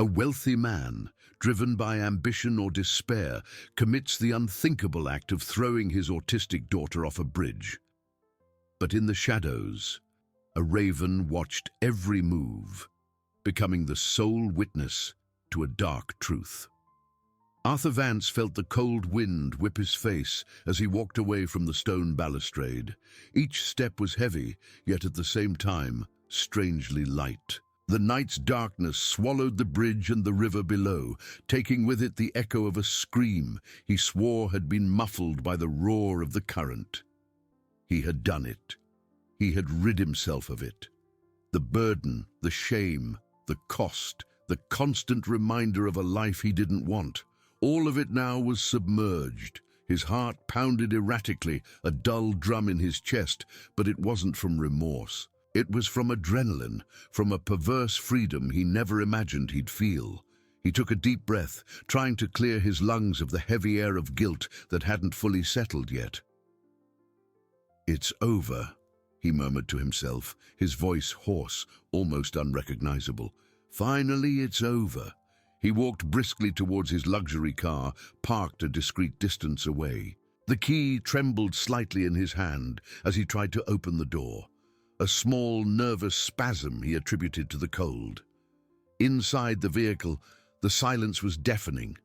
A wealthy man, driven by ambition or despair, commits the unthinkable act of throwing his autistic daughter off a bridge. But in the shadows, a raven watched every move, becoming the sole witness to a dark truth. Arthur Vance felt the cold wind whip his face as he walked away from the stone balustrade. Each step was heavy, yet at the same time, strangely light. The night's darkness swallowed the bridge and the river below, taking with it the echo of a scream he swore had been muffled by the roar of the current. He had done it. He had rid himself of it. The burden, the shame, the cost, the constant reminder of a life he didn't want. All of it now was submerged. His heart pounded erratically, a dull drum in his chest, but it wasn't from remorse. It was from adrenaline, from a perverse freedom he never imagined he'd feel. He took a deep breath, trying to clear his lungs of the heavy air of guilt that hadn't fully settled yet. "It's over," he murmured to himself, his voice hoarse, almost unrecognizable. "Finally, it's over." He walked briskly towards his luxury car, parked a discreet distance away. The key trembled slightly in his hand as he tried to open the door. A small, nervous spasm he attributed to the cold. Inside the vehicle, the silence was deafening,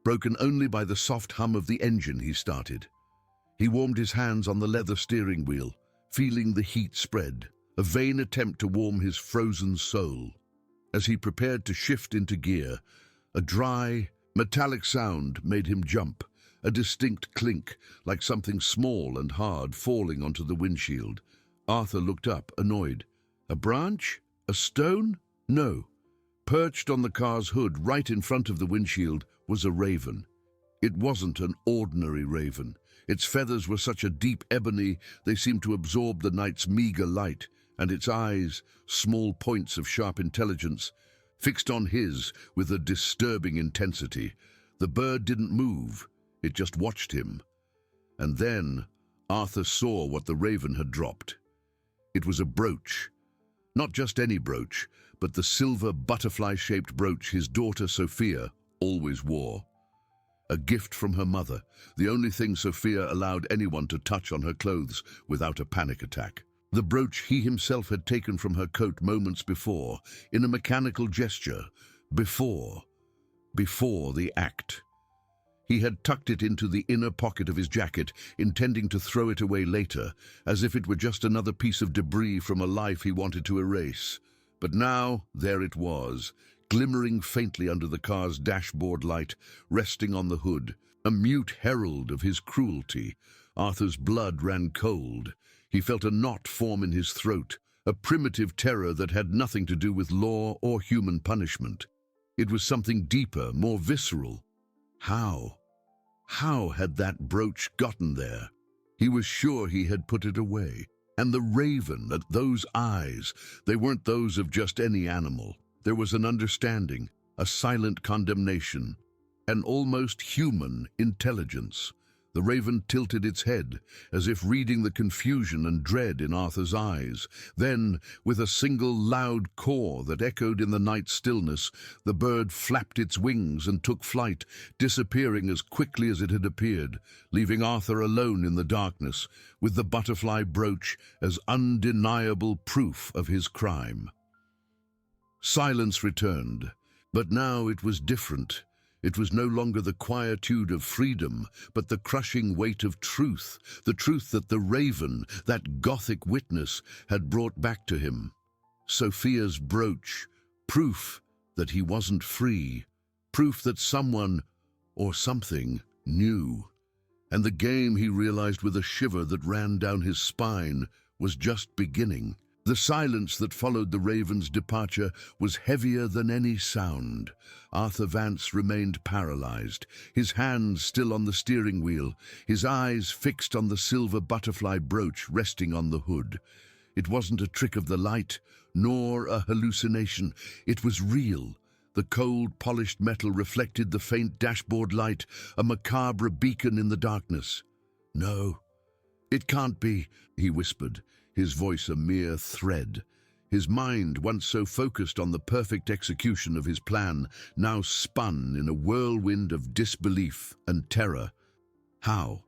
broken only by the soft hum of the engine he started. He warmed his hands on the leather steering wheel, feeling the heat spread, a vain attempt to warm his frozen soul. As he prepared to shift into gear, a dry, metallic sound made him jump, a distinct clink, like something small and hard falling onto the windshield. Arthur looked up, annoyed. A branch? A stone? No. Perched on the car's hood, right in front of the windshield, was a raven. It wasn't an ordinary raven. Its feathers were such a deep ebony they seemed to absorb the night's meager light, and its eyes, small points of sharp intelligence, fixed on his with a disturbing intensity. The bird didn't move, it just watched him. And then Arthur saw what the raven had dropped. It was a brooch. Not just any brooch, but the silver butterfly-shaped brooch his daughter Sophia always wore. A gift from her mother, the only thing Sophia allowed anyone to touch on her clothes without a panic attack. The brooch he himself had taken from her coat moments before, in a mechanical gesture, before the act. He had tucked it into the inner pocket of his jacket, intending to throw it away later, as if it were just another piece of debris from a life he wanted to erase. But now, there it was, glimmering faintly under the car's dashboard light, resting on the hood, a mute herald of his cruelty. Arthur's blood ran cold. He felt a knot form in his throat, a primitive terror that had nothing to do with law or human punishment. It was something deeper, more visceral. How had that brooch gotten there? He was sure he had put it away. And the raven, those eyes, they weren't those of just any animal. There was an understanding, a silent condemnation, an almost human intelligence. The raven tilted its head, as if reading the confusion and dread in Arthur's eyes. Then, with a single loud caw that echoed in the night stillness, the bird flapped its wings and took flight, disappearing as quickly as it had appeared, leaving Arthur alone in the darkness, with the butterfly brooch as undeniable proof of his crime. Silence returned, but now it was different. It was no longer the quietude of freedom, but the crushing weight of truth, the truth that the raven, that Gothic witness, had brought back to him. Sophia's brooch, proof that he wasn't free, proof that someone, or something, knew. And the game, he realized with a shiver that ran down his spine, was just beginning. The silence that followed the raven's departure was heavier than any sound. Arthur Vance remained paralyzed, his hands still on the steering wheel, his eyes fixed on the silver butterfly brooch resting on the hood. It wasn't a trick of the light, nor a hallucination. It was real. The cold, polished metal reflected the faint dashboard light, a macabre beacon in the darkness. "No, it can't be," he whispered, his voice a mere thread. His mind, once so focused on the perfect execution of his plan, now spun in a whirlwind of disbelief and terror. How?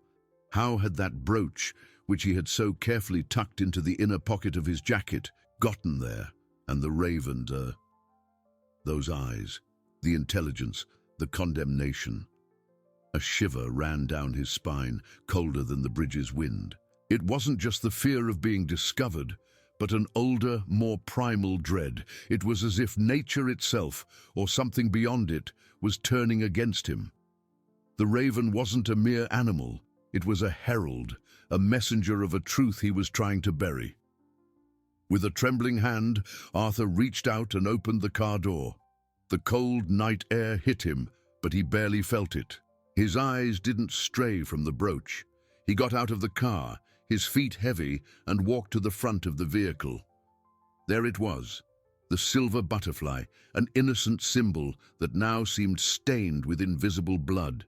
How had that brooch, which he had so carefully tucked into the inner pocket of his jacket, gotten there? And the raven, those eyes, the intelligence, the condemnation. A shiver ran down his spine, colder than the bridge's wind. It wasn't just the fear of being discovered, but an older, more primal dread. It was as if nature itself, or something beyond it, was turning against him. The raven wasn't a mere animal. It was a herald, a messenger of a truth he was trying to bury. With a trembling hand, Arthur reached out and opened the car door. The cold night air hit him, but he barely felt it. His eyes didn't stray from the brooch. He got out of the car, his feet heavy, and walked to the front of the vehicle. There it was, the silver butterfly, an innocent symbol that now seemed stained with invisible blood.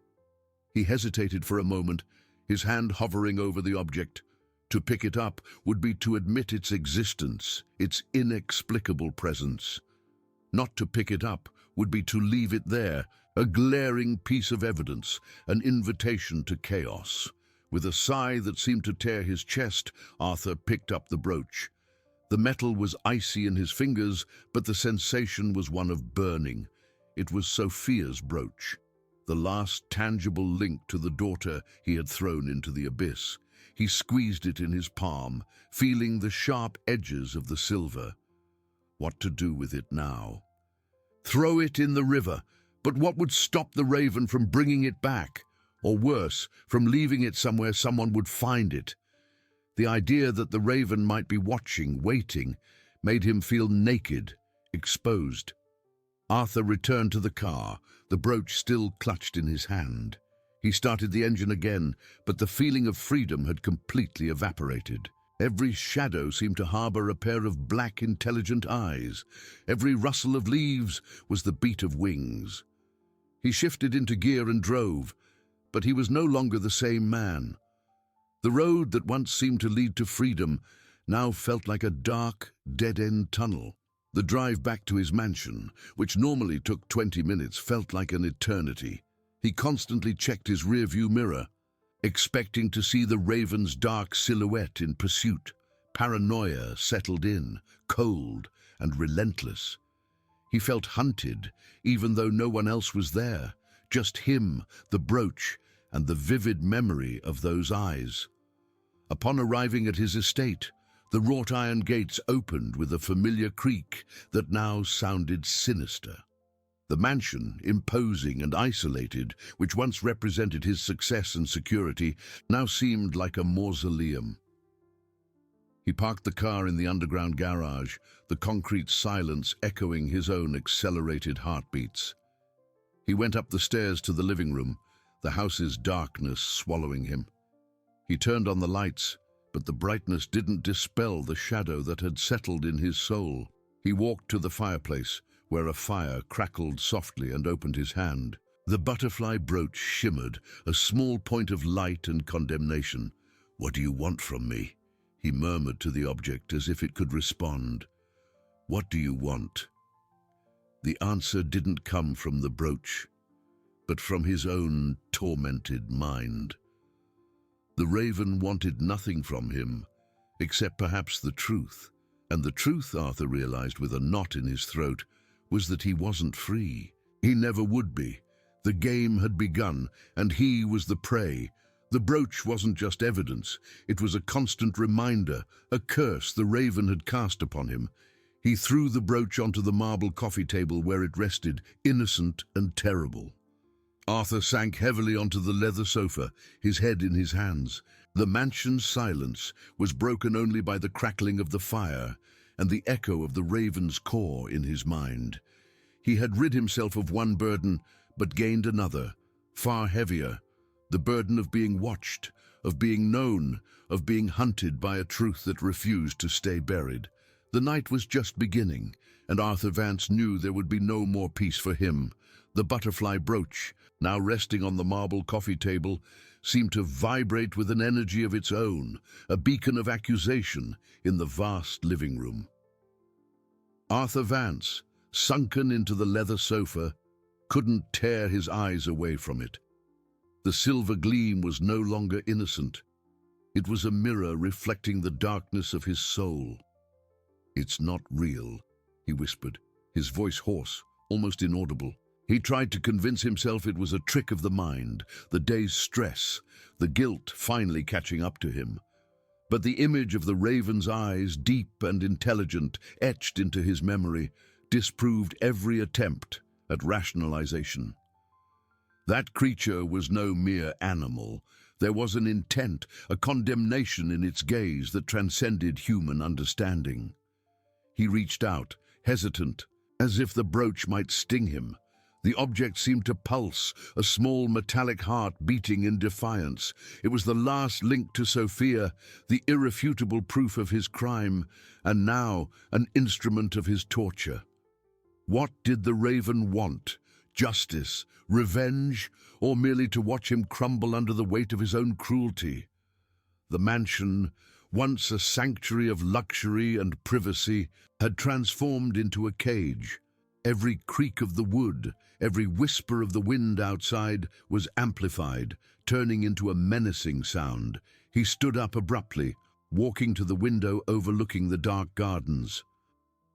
He hesitated for a moment, his hand hovering over the object. To pick it up would be to admit its existence, its inexplicable presence. Not to pick it up would be to leave it there, a glaring piece of evidence, an invitation to chaos. With a sigh that seemed to tear his chest, Arthur picked up the brooch. The metal was icy in his fingers, but the sensation was one of burning. It was Sophia's brooch, the last tangible link to the daughter he had thrown into the abyss. He squeezed it in his palm, feeling the sharp edges of the silver. What to do with it now? Throw it in the river, but what would stop the raven from bringing it back? Or worse, from leaving it somewhere someone would find it? The idea that the raven might be watching, waiting, made him feel naked, exposed. Arthur returned to the car, the brooch still clutched in his hand. He started the engine again, but the feeling of freedom had completely evaporated. Every shadow seemed to harbor a pair of black, intelligent eyes. Every rustle of leaves was the beat of wings. He shifted into gear and drove, but he was no longer the same man. The road that once seemed to lead to freedom now felt like a dark, dead-end tunnel. The drive back to his mansion, which normally took 20 minutes, felt like an eternity. He constantly checked his rearview mirror, expecting to see the raven's dark silhouette in pursuit. Paranoia settled in, cold and relentless. He felt hunted, even though no one else was there. Just him, the brooch, and the vivid memory of those eyes. Upon arriving at his estate, the wrought iron gates opened with a familiar creak that now sounded sinister. The mansion, imposing and isolated, which once represented his success and security, now seemed like a mausoleum. He parked the car in the underground garage, the concrete silence echoing his own accelerated heartbeats. He went up the stairs to the living room, the house's darkness swallowing him. He turned on the lights, but the brightness didn't dispel the shadow that had settled in his soul. He walked to the fireplace, where a fire crackled softly, and opened his hand. The butterfly brooch shimmered, a small point of light and condemnation. "What do you want from me?" he murmured to the object as if it could respond. "What do you want?" The answer didn't come from the brooch, but from his own tormented mind. The raven wanted nothing from him, except perhaps the truth. And the truth, Arthur realized with a knot in his throat, was that he wasn't free. He never would be. The game had begun, and he was the prey. The brooch wasn't just evidence, it was a constant reminder, a curse the raven had cast upon him. He threw the brooch onto the marble coffee table where it rested, innocent and terrible. Arthur sank heavily onto the leather sofa, his head in his hands. The mansion's silence was broken only by the crackling of the fire and the echo of the raven's caw in his mind. He had rid himself of one burden, but gained another, far heavier, the burden of being watched, of being known, of being hunted by a truth that refused to stay buried. The night was just beginning, and Arthur Vance knew there would be no more peace for him. The butterfly brooch, now resting on the marble coffee table, seemed to vibrate with an energy of its own, a beacon of accusation in the vast living room. Arthur Vance, sunken into the leather sofa, couldn't tear his eyes away from it. The silver gleam was no longer innocent. It was a mirror reflecting the darkness of his soul. "It's not real," he whispered, his voice hoarse, almost inaudible. He tried to convince himself it was a trick of the mind, the day's stress, the guilt finally catching up to him. But the image of the raven's eyes, deep and intelligent, etched into his memory, disproved every attempt at rationalization. That creature was no mere animal. There was an intent, a condemnation in its gaze that transcended human understanding. He reached out, hesitant, as if the brooch might sting him. The object seemed to pulse, a small metallic heart beating in defiance. It was the last link to Sophia, the irrefutable proof of his crime, and now an instrument of his torture. What did the raven want? Justice, revenge, or merely to watch him crumble under the weight of his own cruelty? The mansion, once a sanctuary of luxury and privacy, had transformed into a cage. Every creak of the wood, every whisper of the wind outside was amplified, turning into a menacing sound. He stood up abruptly, walking to the window overlooking the dark gardens.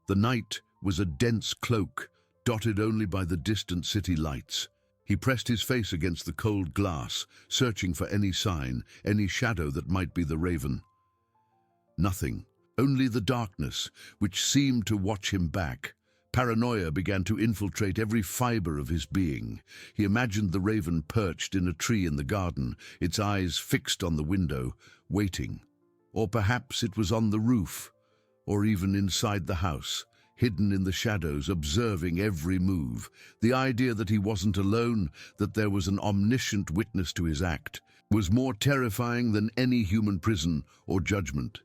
The night was a dense cloak, dotted only by the distant city lights. He pressed his face against the cold glass, searching for any sign, any shadow that might be the raven. Nothing, only the darkness, which seemed to watch him back. Paranoia began to infiltrate every fiber of his being. He imagined the raven perched in a tree in the garden, its eyes fixed on the window, waiting. Or perhaps it was on the roof, or even inside the house, hidden in the shadows, observing every move. The idea that he wasn't alone, that there was an omniscient witness to his act, was more terrifying than any human prison or judgment.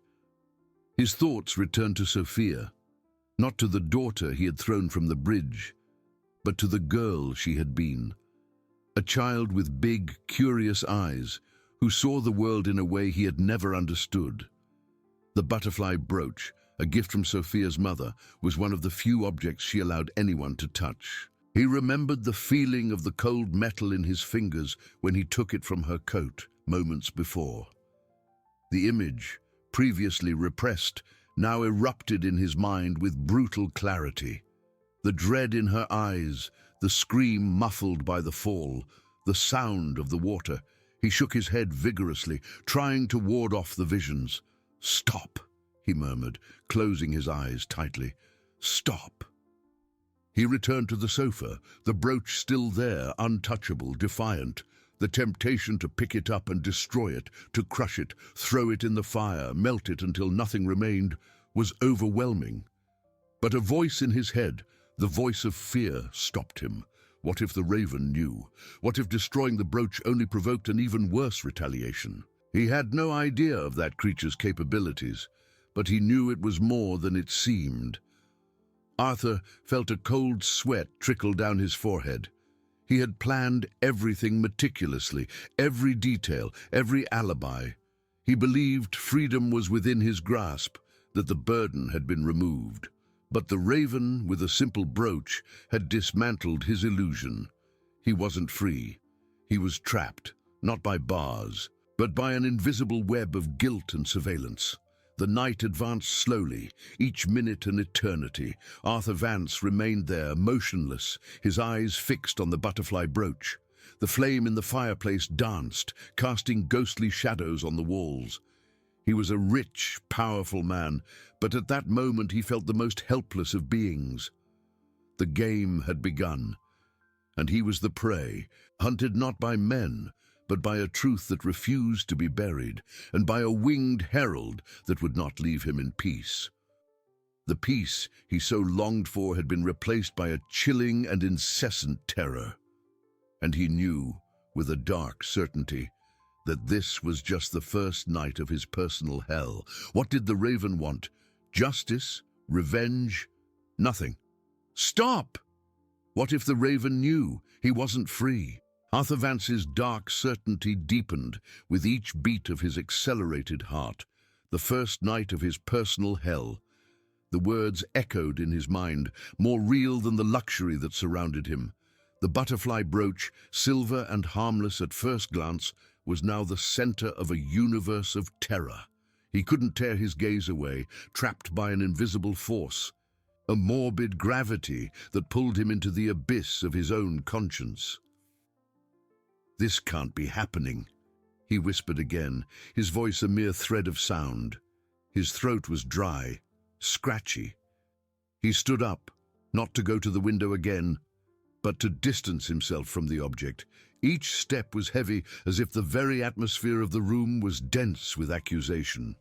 His thoughts returned to Sophia, not to the daughter he had thrown from the bridge, but to the girl she had been. A child with big, curious eyes, who saw the world in a way he had never understood. The butterfly brooch, a gift from Sophia's mother, was one of the few objects she allowed anyone to touch. He remembered the feeling of the cold metal in his fingers when he took it from her coat moments before. The image, previously repressed, now erupted in his mind with brutal clarity. The dread in her eyes, the scream muffled by the fall, the sound of the water. He shook his head vigorously, trying to ward off the visions. "Stop," he murmured, closing his eyes tightly. "Stop." He returned to the sofa, the brooch still there, untouchable, defiant. The temptation to pick it up and destroy it, to crush it, throw it in the fire, melt it until nothing remained, was overwhelming. But a voice in his head, the voice of fear, stopped him. What if the raven knew? What if destroying the brooch only provoked an even worse retaliation? He had no idea of that creature's capabilities, but he knew it was more than it seemed. Arthur felt a cold sweat trickle down his forehead. He had planned everything meticulously, every detail, every alibi. He believed freedom was within his grasp, that the burden had been removed. But the raven, with a simple brooch, had dismantled his illusion. He wasn't free. He was trapped, not by bars, but by an invisible web of guilt and surveillance. The night advanced slowly, each minute an eternity. Arthur Vance remained there, motionless, his eyes fixed on the butterfly brooch. The flame in the fireplace danced, casting ghostly shadows on the walls. He was a rich, powerful man, but at that moment he felt the most helpless of beings. The game had begun, and he was the prey, hunted not by men, but by a truth that refused to be buried, and by a winged herald that would not leave him in peace. The peace he so longed for had been replaced by a chilling and incessant terror. And he knew, with a dark certainty, that this was just the first night of his personal hell. What did the raven want? Justice? Revenge? Nothing. Stop! What if the raven knew he wasn't free? Arthur Vance's dark certainty deepened with each beat of his accelerated heart. The first night of his personal hell. The words echoed in his mind, more real than the luxury that surrounded him. The butterfly brooch, silver and harmless at first glance, was now the center of a universe of terror. He couldn't tear his gaze away, trapped by an invisible force, a morbid gravity that pulled him into the abyss of his own conscience. "This can't be happening," he whispered again, his voice a mere thread of sound. His throat was dry, scratchy. He stood up, not to go to the window again, but to distance himself from the object. Each step was heavy, as if the very atmosphere of the room was dense with accusation.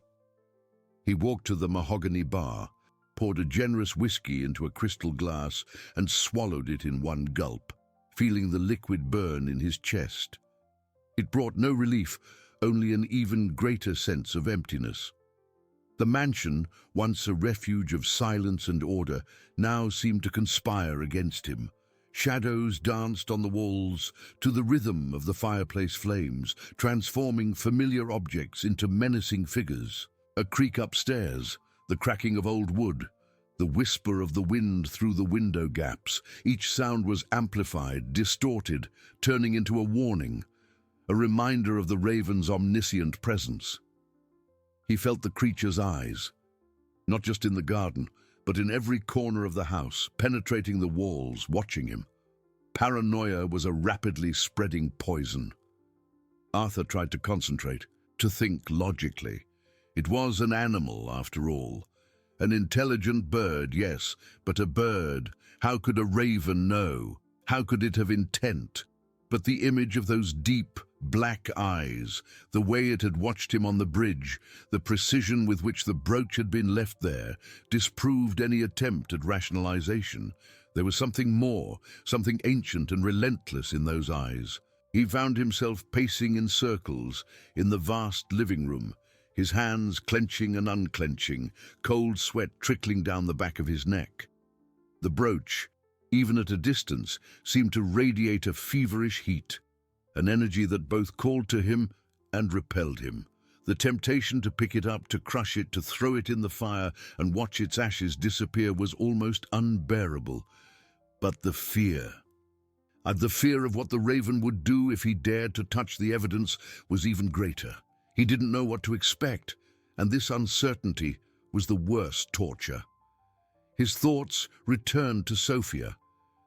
He walked to the mahogany bar, poured a generous whiskey into a crystal glass, and swallowed it in one gulp, feeling the liquid burn in his chest. It brought no relief, only an even greater sense of emptiness. The mansion, once a refuge of silence and order, now seemed to conspire against him. Shadows danced on the walls to the rhythm of the fireplace flames, transforming familiar objects into menacing figures. A creak upstairs, the cracking of old wood, the whisper of the wind through the window gaps. Each sound was amplified, distorted, turning into a warning, a reminder of the raven's omniscient presence. He felt the creature's eyes, not just in the garden, but in every corner of the house, penetrating the walls, watching him. Paranoia was a rapidly spreading poison. Arthur tried to concentrate, to think logically. It was an animal, after all. An intelligent bird, yes, but a bird. How could a raven know? How could it have intent? But the image of those deep, black eyes, the way it had watched him on the bridge, the precision with which the brooch had been left there, disproved any attempt at rationalization. There was something more, something ancient and relentless in those eyes. He found himself pacing in circles in the vast living room, his hands clenching and unclenching, cold sweat trickling down the back of his neck. The brooch, even at a distance, seemed to radiate a feverish heat, an energy that both called to him and repelled him. The temptation to pick it up, to crush it, to throw it in the fire and watch its ashes disappear was almost unbearable. But the fear of what the raven would do if he dared to touch the evidence was even greater. He didn't know what to expect, and this uncertainty was the worst torture. His thoughts returned to Sophia.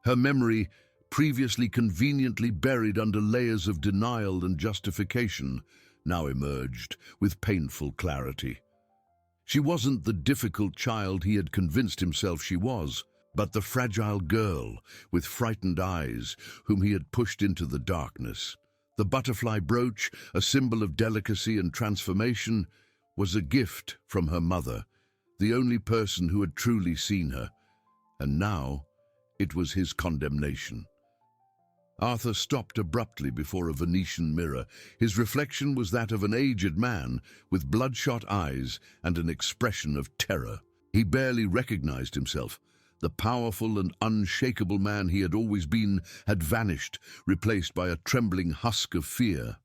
Her memory, previously conveniently buried under layers of denial and justification, now emerged with painful clarity. She wasn't the difficult child he had convinced himself she was, but the fragile girl with frightened eyes whom he had pushed into the darkness. The butterfly brooch, a symbol of delicacy and transformation, was a gift from her mother, the only person who had truly seen her, and now it was his condemnation. Arthur stopped abruptly before a Venetian mirror. His reflection was that of an aged man with bloodshot eyes and an expression of terror. He barely recognized himself. The powerful and unshakable man he had always been had vanished, replaced by a trembling husk of fear.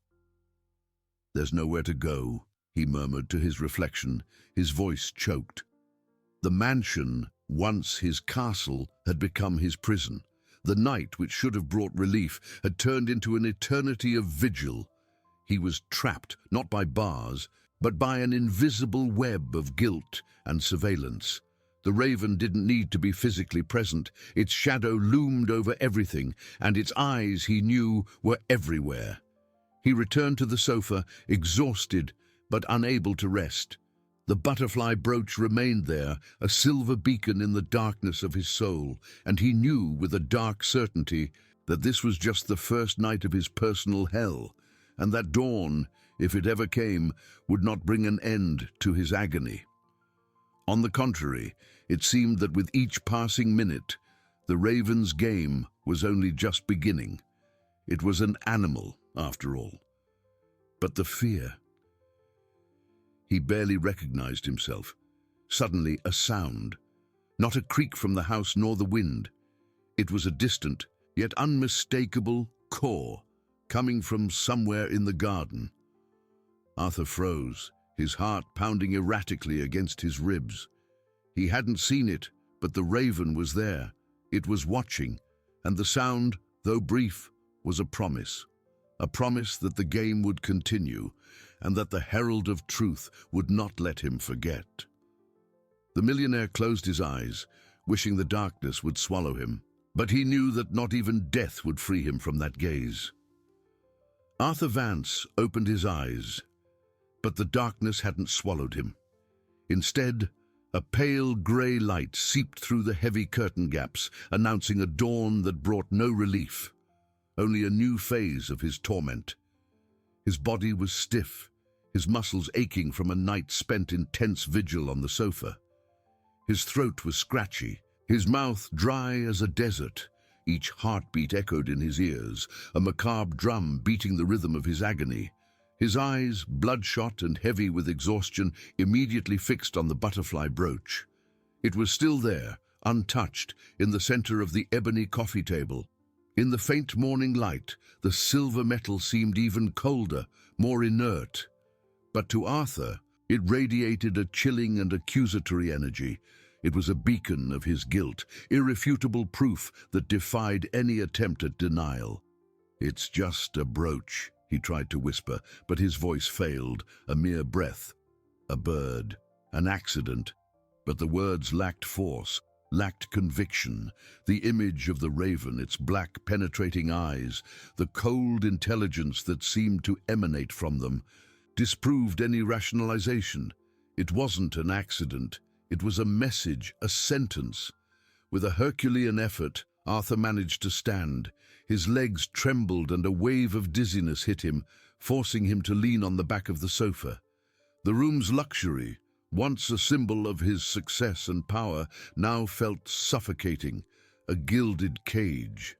"There's nowhere to go," he murmured to his reflection, his voice choked. The mansion, once his castle, had become his prison. The night, which should have brought relief, had turned into an eternity of vigil. He was trapped, not by bars, but by an invisible web of guilt and surveillance. The raven didn't need to be physically present. Its shadow loomed over everything, and its eyes, he knew, were everywhere. He returned to the sofa, exhausted but unable to rest. The butterfly brooch remained there, a silver beacon in the darkness of his soul, and he knew with a dark certainty that this was just the first night of his personal hell, and that dawn, if it ever came, would not bring an end to his agony. On the contrary, it seemed that with each passing minute, the raven's game was only just beginning. It was an animal, after all. But the fear... He barely recognized himself. Suddenly, a sound. Not a creak from the house nor the wind. It was a distant, yet unmistakable caw, coming from somewhere in the garden. Arthur froze, his heart pounding erratically against his ribs. He hadn't seen it, but the raven was there. It was watching, and the sound, though brief, was a promise that the game would continue, and that the herald of truth would not let him forget. The millionaire closed his eyes, wishing the darkness would swallow him, but he knew that not even death would free him from that gaze. Arthur Vance opened his eyes, but the darkness hadn't swallowed him. Instead, a pale grey light seeped through the heavy curtain gaps, announcing a dawn that brought no relief, only a new phase of his torment. His body was stiff, his muscles aching from a night spent in tense vigil on the sofa. His throat was scratchy, his mouth dry as a desert. Each heartbeat echoed in his ears, a macabre drum beating the rhythm of his agony. His eyes, bloodshot and heavy with exhaustion, immediately fixed on the butterfly brooch. It was still there, untouched, in the center of the ebony coffee table. In the faint morning light, the silver metal seemed even colder, more inert. But to Arthur, it radiated a chilling and accusatory energy. It was a beacon of his guilt, irrefutable proof that defied any attempt at denial. "It's just a brooch," he tried to whisper, but his voice failed, a mere breath. A bird, an accident. But the words lacked force, lacked conviction. The image of the raven, its black, penetrating eyes, the cold intelligence that seemed to emanate from them, disproved any rationalization. It wasn't an accident. It was a message, a sentence. With a Herculean effort, Arthur managed to stand. His legs trembled and a wave of dizziness hit him, forcing him to lean on the back of the sofa. The room's luxury, once a symbol of his success and power, now felt suffocating, a gilded cage.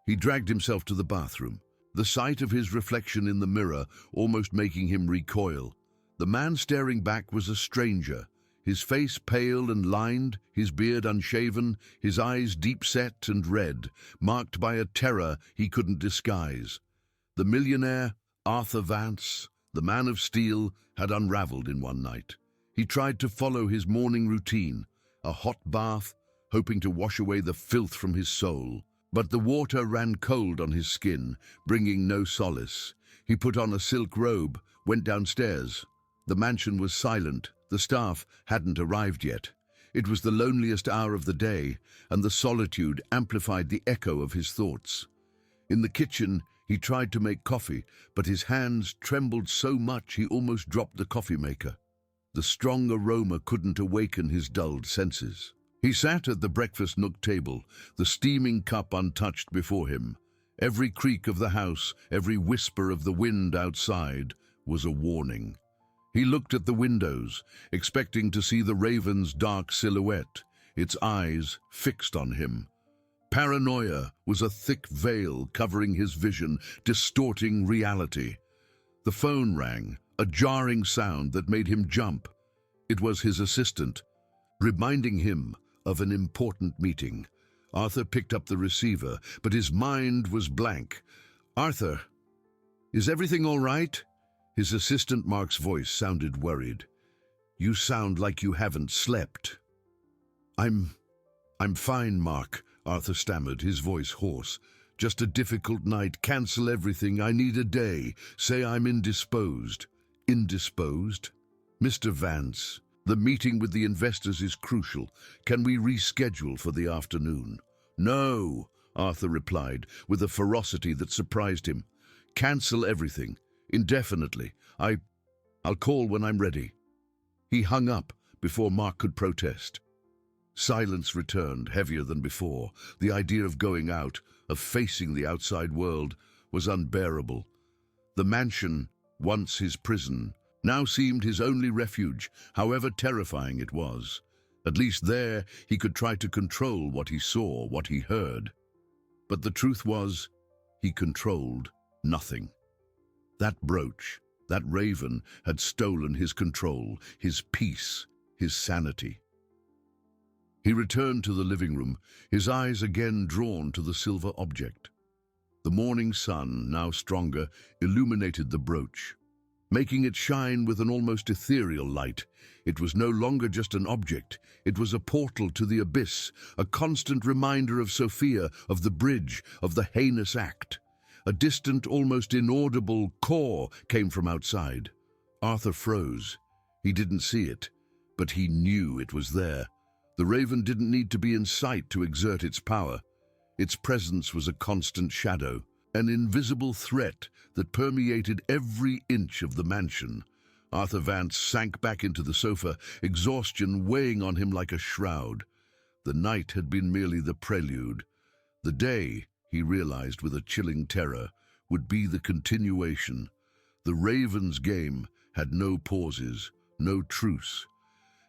He dragged himself to the bathroom, the sight of his reflection in the mirror almost making him recoil. The man staring back was a stranger, his face pale and lined, his beard unshaven, his eyes deep-set and red, marked by a terror he couldn't disguise. The millionaire, Arthur Vance, the man of steel, had unraveled in one night. He tried to follow his morning routine, a hot bath, hoping to wash away the filth from his soul. But the water ran cold on his skin, bringing no solace. He put on a silk robe, went downstairs. The mansion was silent. The staff hadn't arrived yet. It was the loneliest hour of the day, and the solitude amplified the echo of his thoughts. In the kitchen, he tried to make coffee, but his hands trembled so much he almost dropped the coffee maker. The strong aroma couldn't awaken his dulled senses. He sat at the breakfast nook table, the steaming cup untouched before him. Every creak of the house, every whisper of the wind outside, was a warning. He looked at the windows, expecting to see the raven's dark silhouette, its eyes fixed on him. Paranoia was a thick veil covering his vision, distorting reality. The phone rang, a jarring sound that made him jump. It was his assistant, reminding him of an important meeting. Arthur picked up the receiver, but his mind was blank. "Arthur, is everything all right?" His assistant Mark's voice sounded worried. "You sound like you haven't slept." I'm fine, Mark," Arthur stammered, his voice hoarse. "Just a difficult night. Cancel everything. I need a day. Say I'm indisposed." "Indisposed?" "Mr. Vance, the meeting with the investors is crucial. Can we reschedule for the afternoon?" "No," Arthur replied, with a ferocity that surprised him. "Cancel everything. Indefinitely. I'll call when I'm ready." He hung up before Mark could protest. Silence returned, heavier than before. The idea of going out, of facing the outside world, was unbearable. The mansion, once his prison, now seemed his only refuge, however terrifying it was. At least there he could try to control what he saw, what he heard. But the truth was, he controlled nothing. That brooch, that raven, had stolen his control, his peace, his sanity. He returned to the living room, his eyes again drawn to the silver object. The morning sun, now stronger, illuminated the brooch. making it shine with an almost ethereal light. It was no longer just an object. It was a portal to the abyss, a constant reminder of Sophia, of the bridge, of the heinous act. A distant, almost inaudible caw came from outside. Arthur froze. He didn't see it, but he knew it was there. The raven didn't need to be in sight to exert its power. Its presence was a constant shadow, an invisible threat that permeated every inch of the mansion. Arthur Vance sank back into the sofa, exhaustion weighing on him like a shroud. The night had been merely the prelude. The day, he realized with a chilling terror, would be the continuation. The raven's game had no pauses, no truce.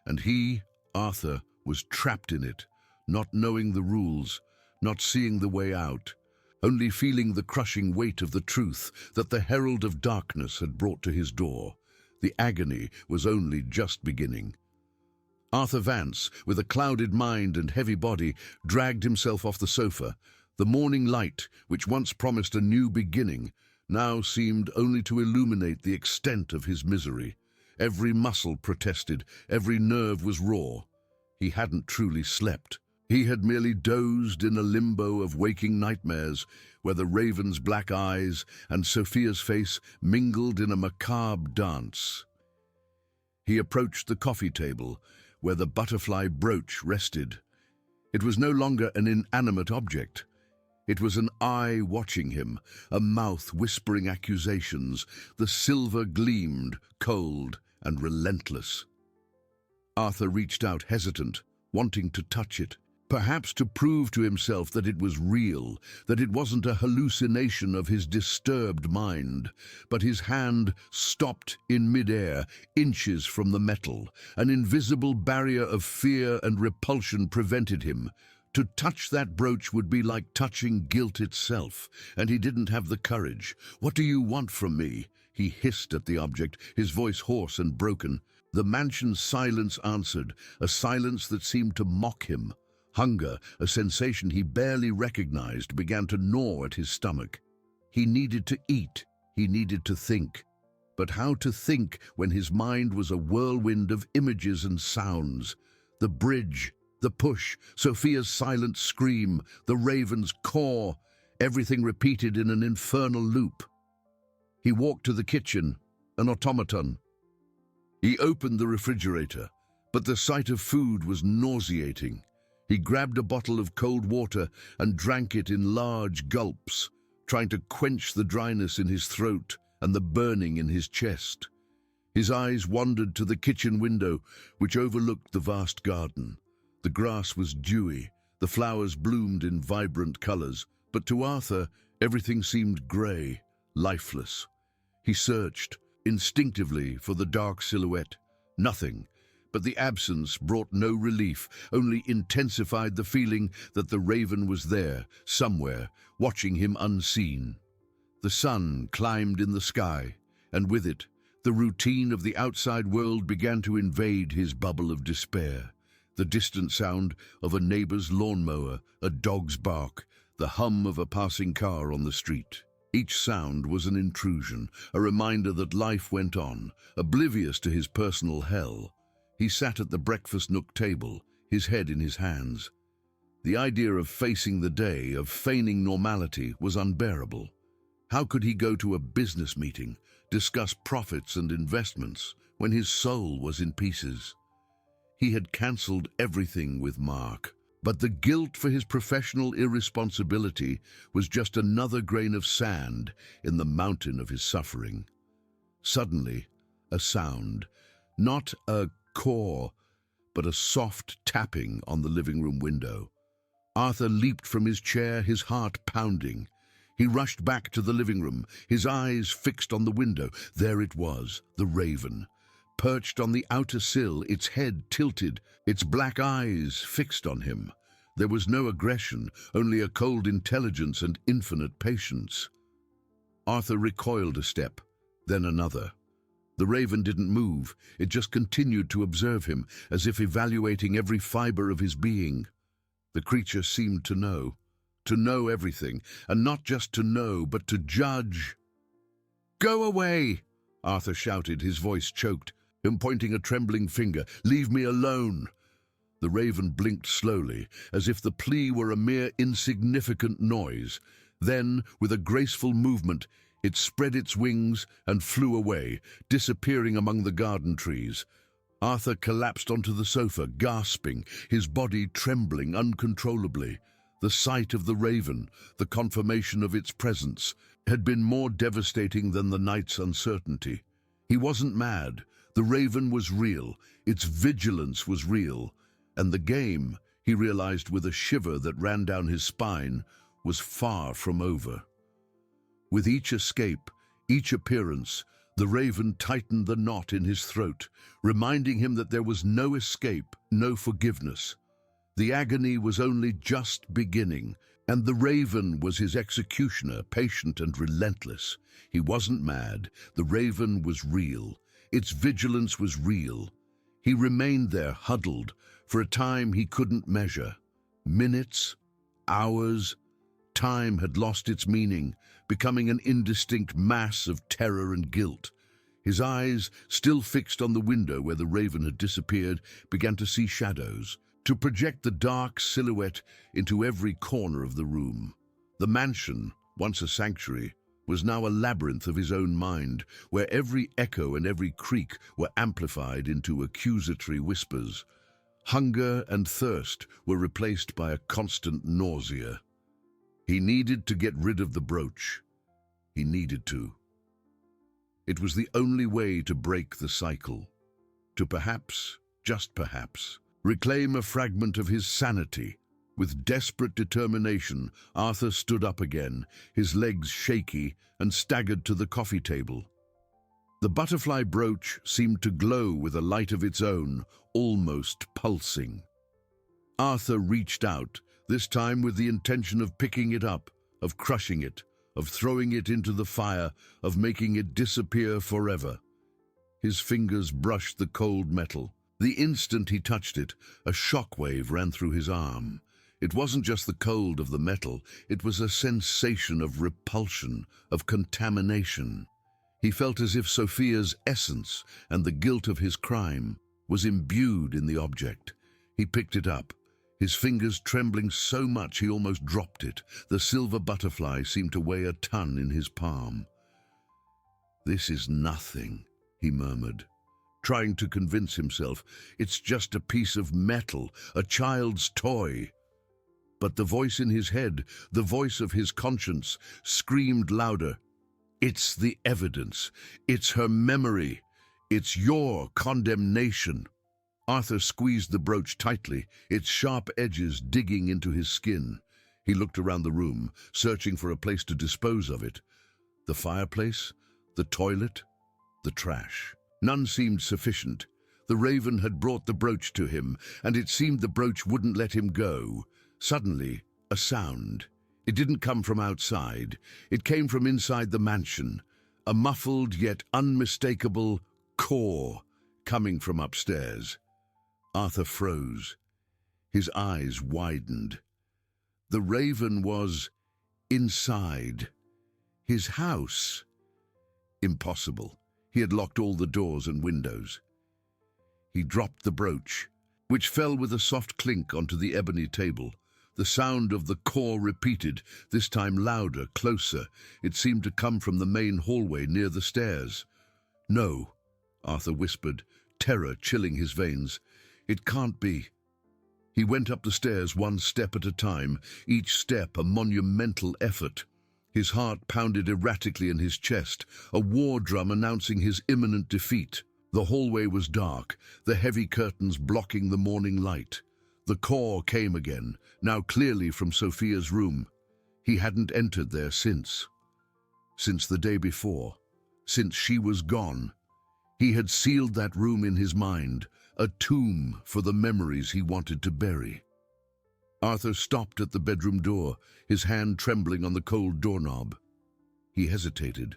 And he, Arthur, was trapped in it, not knowing the rules, not seeing the way out, only feeling the crushing weight of the truth that the herald of darkness had brought to his door. The agony was only just beginning. Arthur Vance, with a clouded mind and heavy body, dragged himself off the sofa. The morning light, which once promised a new beginning, now seemed only to illuminate the extent of his misery. Every muscle protested, every nerve was raw. He hadn't truly slept. He had merely dozed in a limbo of waking nightmares, where the raven's black eyes and Sophia's face mingled in a macabre dance. He approached the coffee table, where the butterfly brooch rested. It was no longer an inanimate object. It was an eye watching him, a mouth whispering accusations. The silver gleamed, cold and relentless. Arthur reached out hesitant, wanting to touch it. Perhaps to prove to himself that it was real, that it wasn't a hallucination of his disturbed mind. But his hand stopped in midair, inches from the metal. An invisible barrier of fear and repulsion prevented him. To touch that brooch would be like touching guilt itself, and he didn't have the courage. "What do you want from me?" He hissed at the object, his voice hoarse and broken. The mansion's silence answered, a silence that seemed to mock him. Hunger, a sensation he barely recognized, began to gnaw at his stomach. He needed to eat. He needed to think. But how to think when his mind was a whirlwind of images and sounds? The bridge, the push, Sophia's silent scream, the raven's caw, everything repeated in an infernal loop. He walked to the kitchen, an automaton. He opened the refrigerator, but the sight of food was nauseating. He grabbed a bottle of cold water and drank it in large gulps, trying to quench the dryness in his throat and the burning in his chest. His eyes wandered to the kitchen window, which overlooked the vast garden. The grass was dewy, the flowers bloomed in vibrant colors, but to Arthur, everything seemed gray, lifeless. He searched, instinctively, for the dark silhouette. Nothing. But the absence brought no relief, only intensified the feeling that the raven was there, somewhere, watching him unseen. The sun climbed in the sky, and with it, the routine of the outside world began to invade his bubble of despair. The distant sound of a neighbor's lawnmower, a dog's bark, the hum of a passing car on the street. Each sound was an intrusion, a reminder that life went on, oblivious to his personal hell. He sat at the breakfast nook table, his head in his hands. The idea of facing the day, of feigning normality, was unbearable. How could he go to a business meeting, discuss profits and investments, when his soul was in pieces? He had cancelled everything with Mark, but the guilt for his professional irresponsibility was just another grain of sand in the mountain of his suffering. Suddenly, a sound, not a caw, but a soft tapping on the living room window. Arthur leaped from his chair, his heart pounding. He rushed back to the living room, his eyes fixed on the window. There it was, the raven, perched on the outer sill, its head tilted, its black eyes fixed on him. There was no aggression, only a cold intelligence and infinite patience. Arthur recoiled a step, then another. The raven didn't move, it just continued to observe him, as if evaluating every fiber of his being. The creature seemed to know everything, and not just to know, but to judge. "Go away!" Arthur shouted, his voice choked, him pointing a trembling finger. "Leave me alone!" The raven blinked slowly, as if the plea were a mere insignificant noise. Then, with a graceful movement, it spread its wings and flew away, disappearing among the garden trees. Arthur collapsed onto the sofa, gasping, his body trembling uncontrollably. The sight of the raven, the confirmation of its presence, had been more devastating than the night's uncertainty. He wasn't mad. The raven was real. Its vigilance was real. And the game, he realized with a shiver that ran down his spine, was far from over. With each escape, each appearance, the raven tightened the knot in his throat, reminding him that there was no escape, no forgiveness. The agony was only just beginning, and the raven was his executioner, patient and relentless. He wasn't mad. The raven was real. Its vigilance was real. He remained there, huddled, for a time he couldn't measure. Minutes, hours, time had lost its meaning, becoming an indistinct mass of terror and guilt. His eyes, still fixed on the window where the raven had disappeared, began to see shadows, to project the dark silhouette into every corner of the room. The mansion, once a sanctuary, was now a labyrinth of his own mind, where every echo and every creak were amplified into accusatory whispers. Hunger and thirst were replaced by a constant nausea. He needed to get rid of the brooch. He needed to. It was the only way to break the cycle, to perhaps, just perhaps, reclaim a fragment of his sanity. With desperate determination, Arthur stood up again, his legs shaky, and staggered to the coffee table. The butterfly brooch seemed to glow with a light of its own, almost pulsing. Arthur reached out, this time with the intention of picking it up, of crushing it, of throwing it into the fire, of making it disappear forever. His fingers brushed the cold metal. The instant he touched it, a shockwave ran through his arm. It wasn't just the cold of the metal, it was a sensation of repulsion, of contamination. He felt as if Sophia's essence and the guilt of his crime was imbued in the object. He picked it up, his fingers trembling so much he almost dropped it. The silver butterfly seemed to weigh a ton in his palm. "This is nothing," he murmured, trying to convince himself. "It's just a piece of metal, a child's toy." But the voice in his head, the voice of his conscience, screamed louder. "It's the evidence. It's her memory. It's your condemnation." Arthur squeezed the brooch tightly, its sharp edges digging into his skin. He looked around the room, searching for a place to dispose of it. The fireplace, the toilet, the trash. None seemed sufficient. The raven had brought the brooch to him, and it seemed the brooch wouldn't let him go. Suddenly, a sound. It didn't come from outside. It came from inside the mansion, a muffled yet unmistakable caw coming from upstairs. Arthur froze. His eyes widened. The raven was inside. His house. Impossible. He had locked all the doors and windows. He dropped the brooch, which fell with a soft clink onto the ebony table. The sound of the caw repeated, this time louder, closer. It seemed to come from the main hallway near the stairs. "No," Arthur whispered, terror chilling his veins. "It can't be." He went up the stairs one step at a time, each step a monumental effort. His heart pounded erratically in his chest, a war drum announcing his imminent defeat. The hallway was dark, the heavy curtains blocking the morning light. The caw came again, now clearly from Sophia's room. He hadn't entered there since the day before, since she was gone. He had sealed that room in his mind, a tomb for the memories he wanted to bury. Arthur stopped at the bedroom door, his hand trembling on the cold doorknob. He hesitated.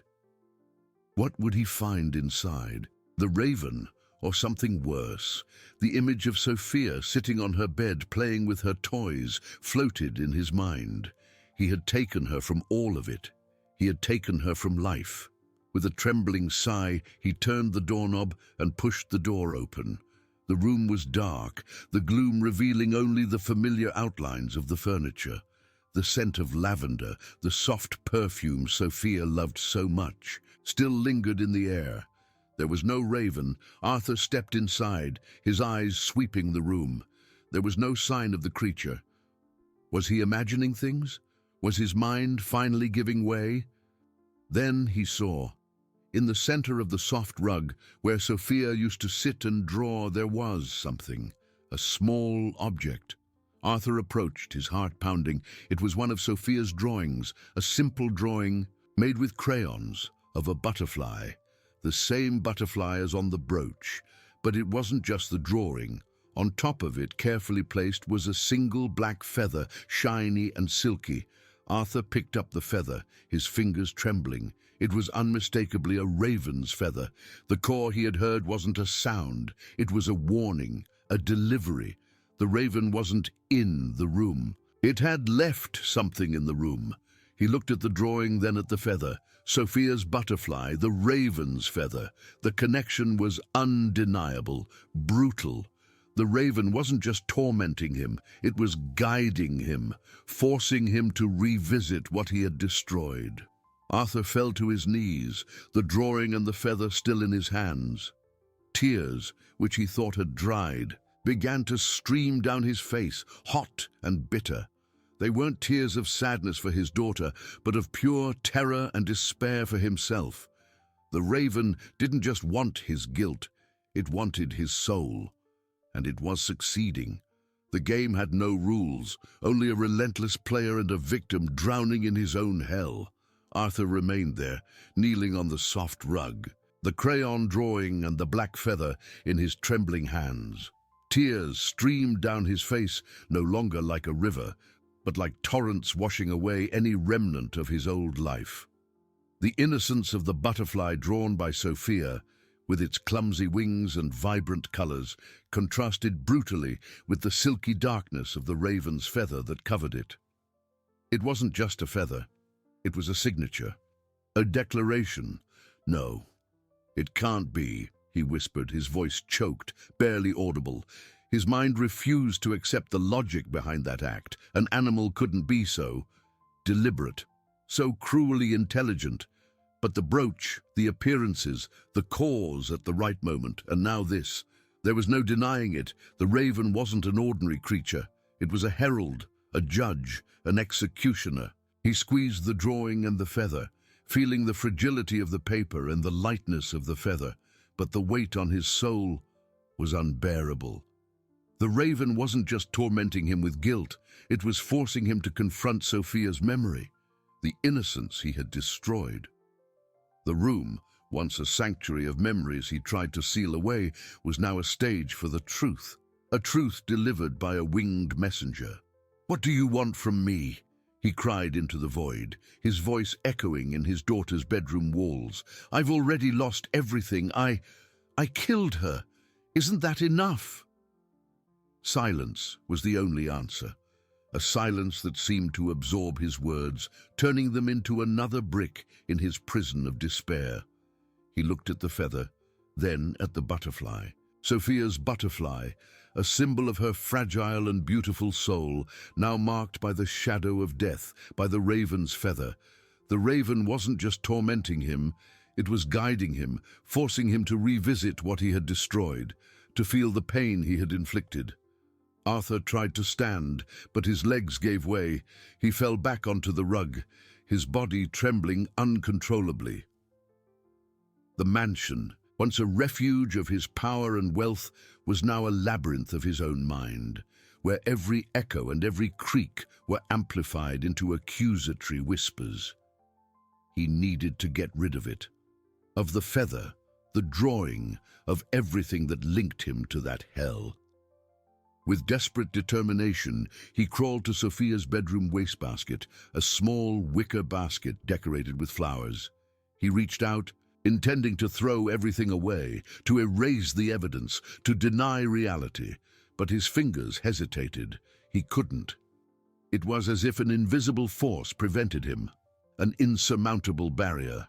What would he find inside? The raven, or something worse? The image of Sophia sitting on her bed playing with her toys floated in his mind. He had taken her from all of it. He had taken her from life. With a trembling sigh, he turned the doorknob and pushed the door open. The room was dark, the gloom revealing only the familiar outlines of the furniture. The scent of lavender, the soft perfume Sophia loved so much, still lingered in the air. There was no raven. Arthur stepped inside, his eyes sweeping the room. There was no sign of the creature. Was he imagining things? Was his mind finally giving way? Then he saw. In the center of the soft rug, where Sophia used to sit and draw, there was something, a small object. Arthur approached, his heart pounding. It was one of Sophia's drawings, a simple drawing made with crayons of a butterfly, the same butterfly as on the brooch. But it wasn't just the drawing. On top of it, carefully placed, was a single black feather, shiny and silky. Arthur picked up the feather, his fingers trembling. It was unmistakably a raven's feather. The caw he had heard wasn't a sound. It was a warning, a delivery. The raven wasn't in the room. It had left something in the room. He looked at the drawing, then at the feather. Sophia's butterfly, the raven's feather. The connection was undeniable, brutal. The raven wasn't just tormenting him, it was guiding him, forcing him to revisit what he had destroyed. Arthur fell to his knees, the drawing and the feather still in his hands. Tears, which he thought had dried, began to stream down his face, hot and bitter. They weren't tears of sadness for his daughter, but of pure terror and despair for himself. The raven didn't just want his guilt, it wanted his soul. And it was succeeding. The game had no rules, only a relentless player and a victim drowning in his own hell. Arthur remained there, kneeling on the soft rug, the crayon drawing and the black feather in his trembling hands. Tears streamed down his face, no longer like a river, but like torrents washing away any remnant of his old life. The innocence of the butterfly drawn by Sophia, with its clumsy wings and vibrant colors, contrasted brutally with the silky darkness of the raven's feather that covered it. It wasn't just a feather. It was a signature, a declaration. "No, it can't be," he whispered, his voice choked, barely audible. His mind refused to accept the logic behind that act. An animal couldn't be so deliberate, so cruelly intelligent. But the brooch, the appearances, the cause at the right moment, and now this. There was no denying it. The raven wasn't an ordinary creature. It was a herald, a judge, an executioner. He squeezed the drawing and the feather, feeling the fragility of the paper and the lightness of the feather, but the weight on his soul was unbearable. The raven wasn't just tormenting him with guilt, it was forcing him to confront Sophia's memory, the innocence he had destroyed. The room, once a sanctuary of memories he tried to seal away, was now a stage for the truth, a truth delivered by a winged messenger. "What do you want from me?" he cried into the void, his voice echoing in his daughter's bedroom walls. "I've already lost everything. I killed her. Isn't that enough?" Silence was the only answer, a silence that seemed to absorb his words, turning them into another brick in his prison of despair. He looked at the feather, then at the butterfly. Sophia's butterfly, a symbol of her fragile and beautiful soul, now marked by the shadow of death, by the raven's feather. The raven wasn't just tormenting him, it was guiding him, forcing him to revisit what he had destroyed, to feel the pain he had inflicted. Arthur tried to stand, but his legs gave way. He fell back onto the rug, his body trembling uncontrollably. The mansion, once a refuge of his power and wealth, was now a labyrinth of his own mind, where every echo and every creak were amplified into accusatory whispers. He needed to get rid of it, of the feather, the drawing, of everything that linked him to that hell. With desperate determination, he crawled to Sophia's bedroom wastebasket, a small wicker basket decorated with flowers. He reached out, intending to throw everything away, to erase the evidence, to deny reality. But his fingers hesitated. He couldn't. It was as if an invisible force prevented him, an insurmountable barrier.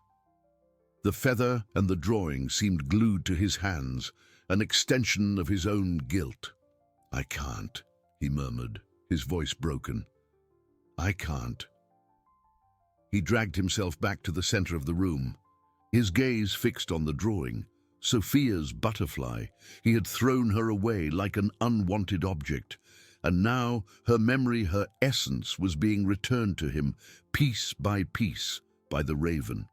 The feather and the drawing seemed glued to his hands, an extension of his own guilt. "I can't," he murmured, his voice broken. "I can't." He dragged himself back to the center of the room, his gaze fixed on the drawing. Sophia's butterfly. He had thrown her away like an unwanted object, and now her memory, her essence, was being returned to him, piece by piece, by the raven.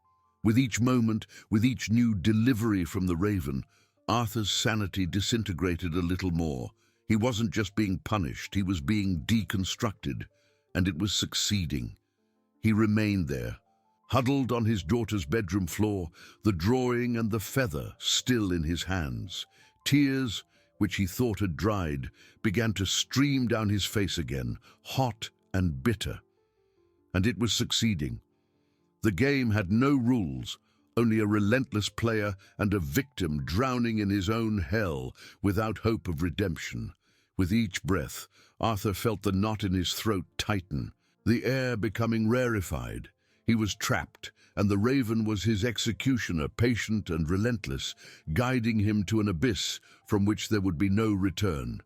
With each moment, with each new delivery from the raven, Arthur's sanity disintegrated a little more. He wasn't just being punished, he was being deconstructed, and it was succeeding. He remained there, huddled on his daughter's bedroom floor, the drawing and the feather still in his hands. Tears, which he thought had dried, began to stream down his face again, hot and bitter. And it was succeeding. The game had no rules, only a relentless player and a victim drowning in his own hell without hope of redemption. With each breath, Arthur felt the knot in his throat tighten, the air becoming rarefied. He was trapped, and the raven was his executioner, patient and relentless, guiding him to an abyss from which there would be no return.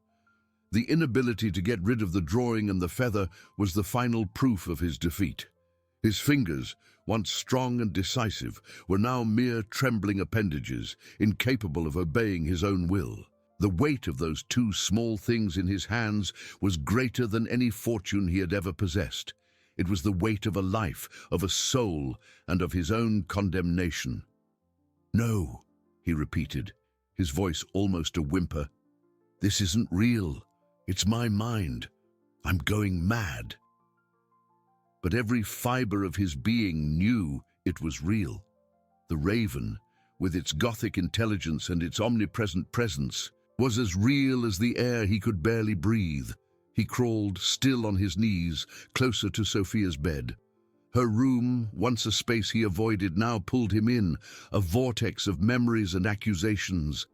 The inability to get rid of the drawing and the feather was the final proof of his defeat. His fingers, once strong and decisive, were now mere trembling appendages, incapable of obeying his own will. The weight of those two small things in his hands was greater than any fortune he had ever possessed. It was the weight of a life, of a soul, and of his own condemnation. "No," he repeated, his voice almost a whimper. "This isn't real. It's my mind. I'm going mad." But every fiber of his being knew it was real. The raven, with its gothic intelligence and its omnipresent presence, was as real as the air he could barely breathe. He crawled, still on his knees, closer to Sophia's bed. Her room, once a space he avoided, now pulled him in, a vortex of memories and accusations.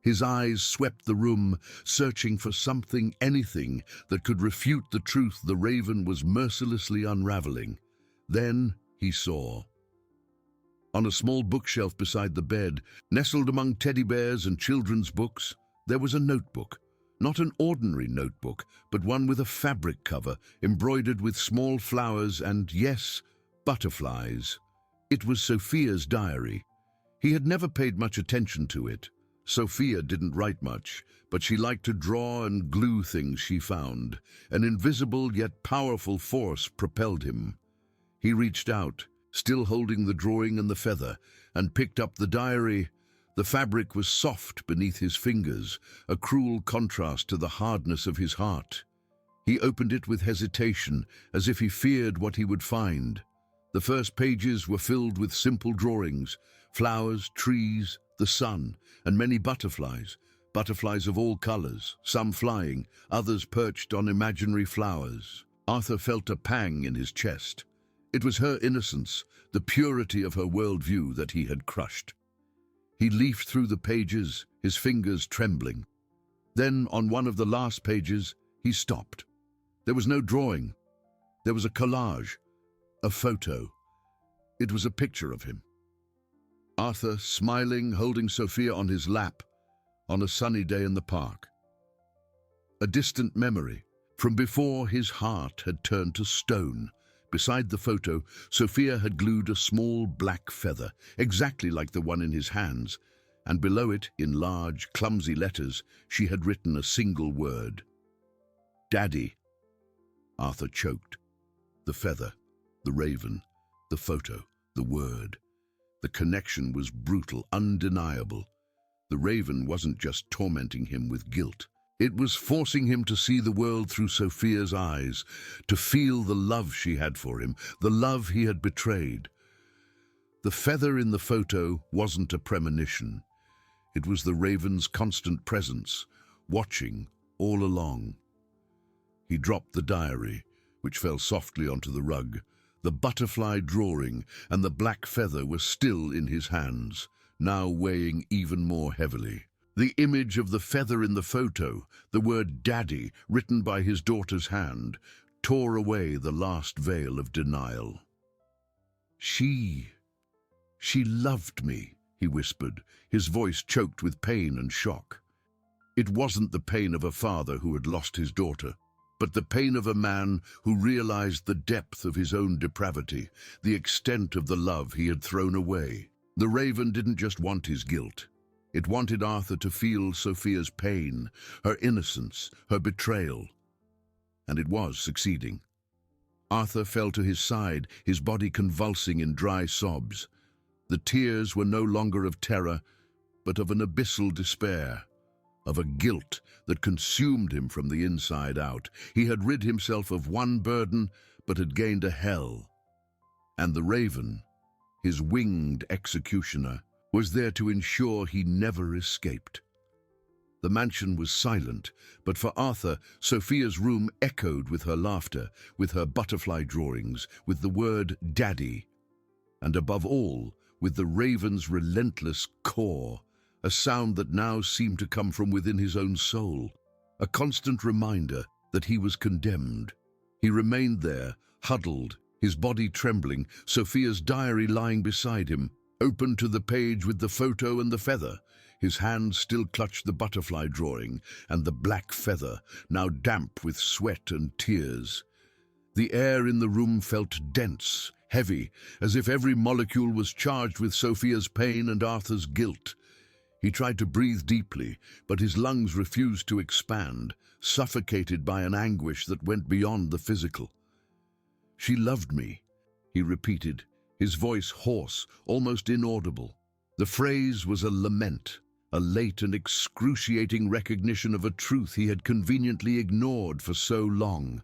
His eyes swept the room, searching for something, anything, that could refute the truth the raven was mercilessly unraveling. Then he saw. On a small bookshelf beside the bed, nestled among teddy bears and children's books, there was a notebook. Not an ordinary notebook, but one with a fabric cover, embroidered with small flowers and, yes, butterflies. It was Sophia's diary. He had never paid much attention to it. Sophia didn't write much, but she liked to draw and glue things she found. An invisible yet powerful force propelled him. He reached out, still holding the drawing and the feather, and picked up the diary. The fabric was soft beneath his fingers, a cruel contrast to the hardness of his heart. He opened it with hesitation, as if he feared what he would find. The first pages were filled with simple drawings, flowers, trees, the sun, and many butterflies, butterflies of all colors, some flying, others perched on imaginary flowers. Arthur felt a pang in his chest. It was her innocence, the purity of her worldview that he had crushed. He leafed through the pages, his fingers trembling. Then, on one of the last pages, he stopped. There was no drawing. There was a collage, a photo. It was a picture of him. Arthur, smiling, holding Sophia on his lap, on a sunny day in the park. A distant memory, from before his heart had turned to stone. Beside the photo, Sophia had glued a small black feather, exactly like the one in his hands, and below it, in large, clumsy letters, she had written a single word. "Daddy." Arthur choked. The feather, the raven, the photo, the word. The connection was brutal, undeniable. The raven wasn't just tormenting him with guilt. It was forcing him to see the world through Sophia's eyes, to feel the love she had for him, the love he had betrayed. The feather in the photo wasn't a premonition. It was the raven's constant presence, watching all along. He dropped the diary, which fell softly onto the rug. The butterfly drawing and the black feather were still in his hands, now weighing even more heavily. The image of the feather in the photo, the word "Daddy," written by his daughter's hand, tore away the last veil of denial. She "She loved me," he whispered, his voice choked with pain and shock. It wasn't the pain of a father who had lost his daughter, but the pain of a man who realized the depth of his own depravity, the extent of the love he had thrown away. The raven didn't just want his guilt. It wanted Arthur to feel Sophia's pain, her innocence, her betrayal. And it was succeeding. Arthur fell to his side, his body convulsing in dry sobs. The tears were no longer of terror, but of an abyssal despair, of a guilt that consumed him from the inside out. He had rid himself of one burden, but had gained a hell. And the raven, his winged executioner, was there to ensure he never escaped. The mansion was silent, but for Arthur, Sophia's room echoed with her laughter, with her butterfly drawings, with the word "Daddy," and above all, with the raven's relentless caw, a sound that now seemed to come from within his own soul, a constant reminder that he was condemned. He remained there, huddled, his body trembling, Sophia's diary lying beside him, open to the page with the photo and the feather. His hand still clutched the butterfly drawing and the black feather, now damp with sweat and tears. The air in the room felt dense, heavy, as if every molecule was charged with Sophia's pain and Arthur's guilt. He tried to breathe deeply, but his lungs refused to expand, suffocated by an anguish that went beyond the physical. "She loved me," he repeated, his voice hoarse, almost inaudible. The phrase was a lament, a late and excruciating recognition of a truth he had conveniently ignored for so long.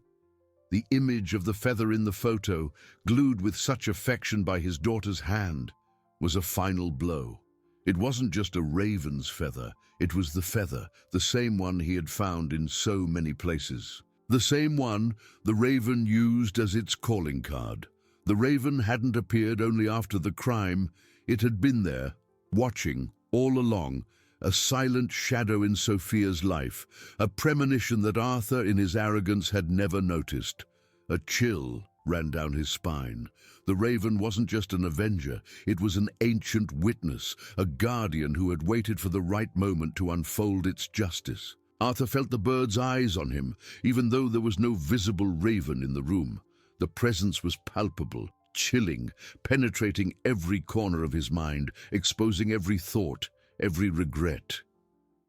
The image of the feather in the photo, glued with such affection by his daughter's hand, was a final blow. It wasn't just a raven's feather, it was the feather, the same one he had found in so many places. The same one the raven used as its calling card. The raven hadn't appeared only after the crime, it had been there, watching, all along, a silent shadow in Sophia's life, a premonition that Arthur in his arrogance had never noticed. A chill ran down his spine. The raven wasn't just an avenger, it was an ancient witness, a guardian who had waited for the right moment to unfold its justice. Arthur felt the bird's eyes on him, even though there was no visible raven in the room. The presence was palpable, chilling, penetrating every corner of his mind, exposing every thought, every regret.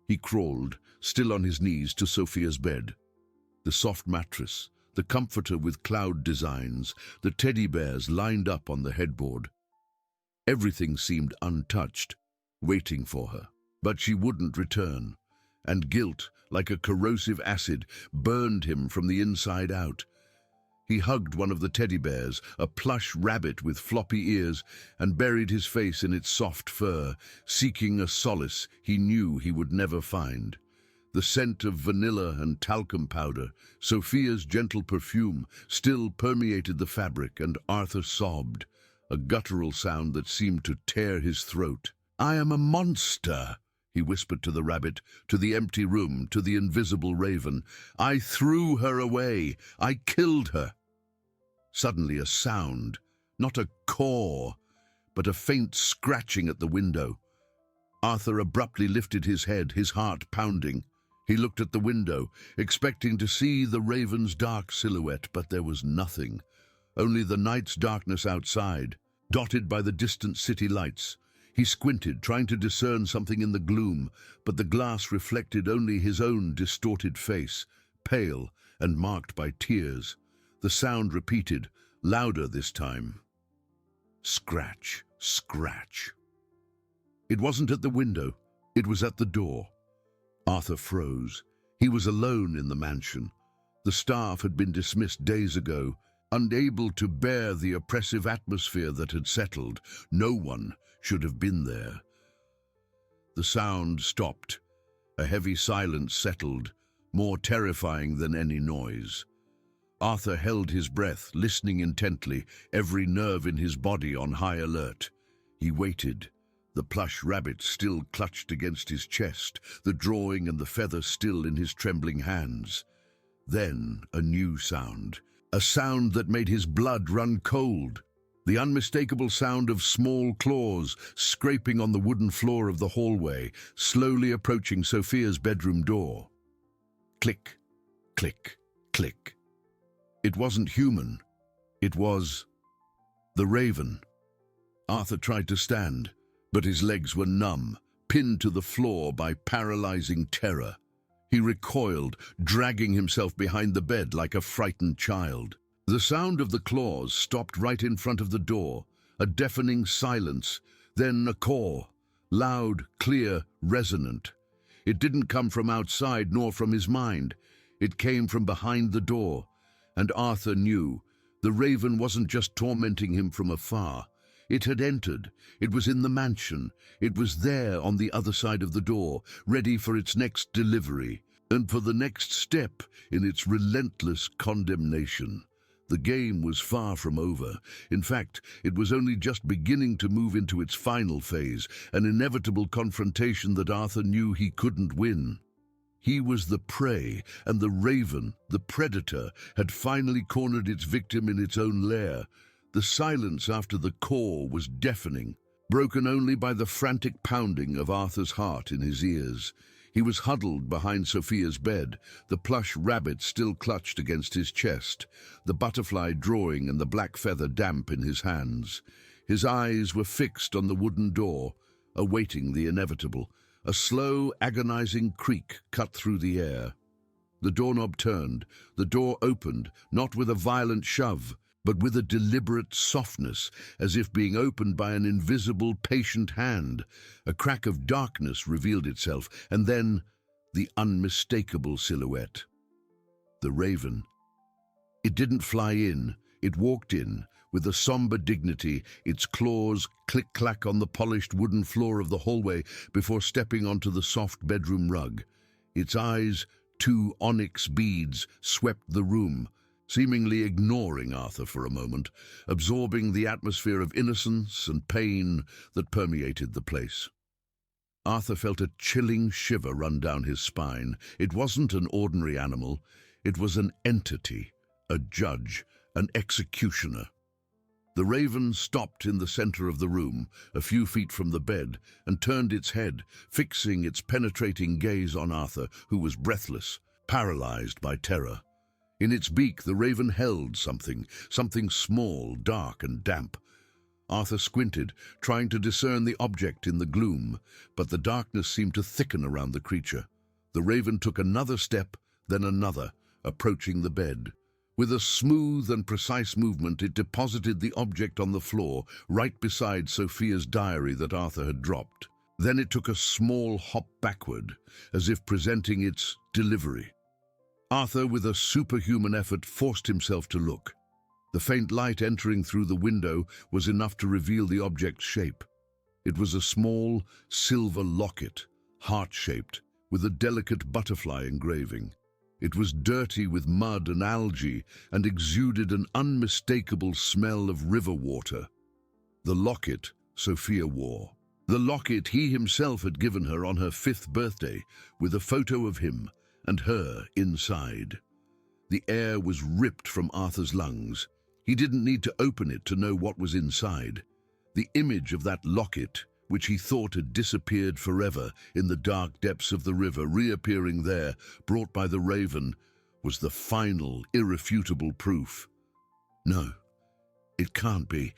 He crawled, still on his knees, to Sophia's bed. The soft mattress, the comforter with cloud designs, the teddy bears lined up on the headboard. Everything seemed untouched, waiting for her. But she wouldn't return, and guilt, like a corrosive acid, burned him from the inside out. He hugged one of the teddy bears, a plush rabbit with floppy ears, and buried his face in its soft fur, seeking a solace he knew he would never find. The scent of vanilla and talcum powder, Sophia's gentle perfume, still permeated the fabric, and Arthur sobbed, a guttural sound that seemed to tear his throat. "I am a monster," he whispered to the rabbit, to the empty room, to the invisible raven. "I threw her away. I killed her." Suddenly a sound, not a caw, but a faint scratching at the window. Arthur abruptly lifted his head, his heart pounding. He looked at the window, expecting to see the raven's dark silhouette, but there was nothing. Only the night's darkness outside, dotted by the distant city lights. He squinted, trying to discern something in the gloom, but the glass reflected only his own distorted face, pale and marked by tears. The sound repeated, louder this time. Scratch, scratch. It wasn't at the window, it was at the door. Arthur froze. He was alone in the mansion. The staff had been dismissed days ago, unable to bear the oppressive atmosphere that had settled. No one should have been there. The sound stopped. A heavy silence settled, more terrifying than any noise. Arthur held his breath, listening intently, every nerve in his body on high alert. He waited, the plush rabbit still clutched against his chest, the drawing and the feather still in his trembling hands. Then a new sound, a sound that made his blood run cold. The unmistakable sound of small claws scraping on the wooden floor of the hallway, slowly approaching Sophia's bedroom door. Click, click, click. It wasn't human. It was the Raven. Arthur tried to stand, but his legs were numb, pinned to the floor by paralyzing terror. He recoiled, dragging himself behind the bed like a frightened child. The sound of the claws stopped right in front of the door, a deafening silence, then a caw, loud, clear, resonant. It didn't come from outside nor from his mind. It came from behind the door, and Arthur knew the Raven wasn't just tormenting him from afar. It had entered. It was in the mansion. It was there on the other side of the door, ready for its next delivery, and for the next step in its relentless condemnation. The game was far from over. In fact, it was only just beginning to move into its final phase, an inevitable confrontation that Arthur knew he couldn't win. He was the prey, and the Raven, the predator, had finally cornered its victim in its own lair. The silence after the caw was deafening, broken only by the frantic pounding of Arthur's heart in his ears. He was huddled behind Sophia's bed, the plush rabbit still clutched against his chest, the butterfly drawing and the black feather damp in his hands. His eyes were fixed on the wooden door, awaiting the inevitable. A slow, agonizing creak cut through the air. The doorknob turned. The door opened, not with a violent shove, but with a deliberate softness, as if being opened by an invisible, patient hand. A crack of darkness revealed itself, and then the unmistakable silhouette. The Raven. It didn't fly in. It walked in, with a somber dignity, its claws click-clack on the polished wooden floor of the hallway before stepping onto the soft bedroom rug. Its eyes, two onyx beads, swept the room, seemingly ignoring Arthur for a moment, absorbing the atmosphere of innocence and pain that permeated the place. Arthur felt a chilling shiver run down his spine. It wasn't an ordinary animal. It was an entity, a judge, an executioner. The Raven stopped in the center of the room, a few feet from the bed, and turned its head, fixing its penetrating gaze on Arthur, who was breathless, paralyzed by terror. In its beak, the Raven held something small, dark and damp. Arthur squinted, trying to discern the object in the gloom, but the darkness seemed to thicken around the creature. The Raven took another step, then another, approaching the bed. With a smooth and precise movement, it deposited the object on the floor, right beside Sophia's diary that Arthur had dropped. Then it took a small hop backward, as if presenting its delivery. Arthur, with a superhuman effort, forced himself to look. The faint light entering through the window was enough to reveal the object's shape. It was a small, silver locket, heart-shaped, with a delicate butterfly engraving. It was dirty with mud and algae and exuded an unmistakable smell of river water. The locket Sophia wore. The locket he himself had given her on her 5th birthday, with a photo of him and her inside. The air was ripped from Arthur's lungs. He didn't need to open it to know what was inside. The image of that locket, which he thought had disappeared forever in the dark depths of the river, reappearing there, brought by the Raven, was the final, irrefutable proof. "No, it can't be,"